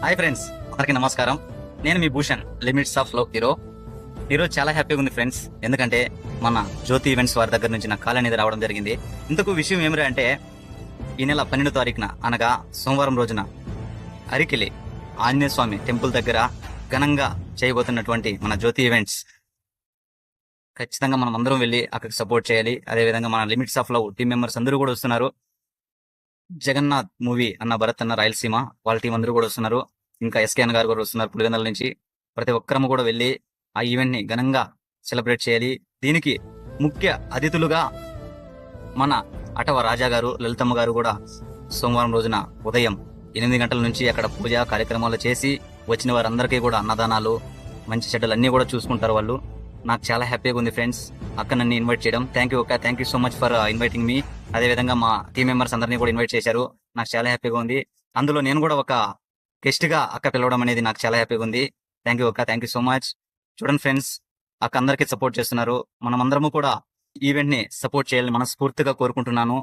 Hi friends, అందరికీ నమస్కారం. నేను మీ Bhushan, limits of love hero. ఈరోజు చాలా హ్యాపీగా ఉంది ఫ్రెండ్స్, ఎందుకంటే మన జ్యోతి ఈవెంట్స్ వారి దగ్గర నుంచి నా కాల్ అనేది రావడం జరిగింది. ఇంతకు విషయం ఏమిరా అంటే, ఈ నెల 12వ తారీఖున అనగా సోమవారం రోజున అరికిలి ఆంజనేయ స్వామి టెంపుల్ దగ్గర ఘనంగా చేయబోతున్నటువంటి మన జ్యోతి ఈవెంట్స్ ఖచ్చితంగా మనం అందరం వెళ్ళి అక్కడికి సపోర్ట్ చేయాలి. అదేవిధంగా మన limits of love team members అందరూ కూడా వస్తున్నారు. జగన్నాథ్ మూవీ అన్న భరత్ అన్న రాయలసీమ వాళ్ళ టీం అందరూ కూడా వస్తున్నారు. ఇంకా ఎస్కే అన్న గారు కూడా వస్తున్నారు పులివెందుల నుంచి. ప్రతి ఒక్కరము కూడా వెళ్ళి ఆ ఈవెంట్ ని ఘనంగా సెలబ్రేట్ చేయాలి. దీనికి ముఖ్య అతిథులుగా మన అటవ రాజా గారు, లలితమ్మ గారు కూడా సోమవారం రోజున ఉదయం 8 గంటల నుంచి అక్కడ పూజ కార్యక్రమాలు చేసి వచ్చిన వారందరికీ కూడా అన్నదానాలు, మంచి చెడ్డలు అన్ని కూడా చూసుకుంటారు వాళ్ళు. నాకు చాలా హ్యాపీగా ఉంది ఫ్రెండ్స్ అక్క నన్ను ఇన్వైట్ చేయడం. Thank you so much for inviting మీ. అదేవిధంగా మా టీం మెంబర్స్ అందరినీ కూడా ఇన్వైట్ చేశారు. నాకు చాలా హ్యాపీగా ఉంది. అందులో నేను కూడా ఒక గెస్ట్ గా అక్క పిలవడం అనేది నాకు చాలా హ్యాపీగా ఉంది. Thank you so much. చూడండి ఫ్రెండ్స్, అక్క అందరికీ సపోర్ట్ చేస్తున్నారు. మనమందరము కూడా ఈవెంట్ ని సపోర్ట్ చేయాలని మనస్ఫూర్తిగా కోరుకుంటున్నాను.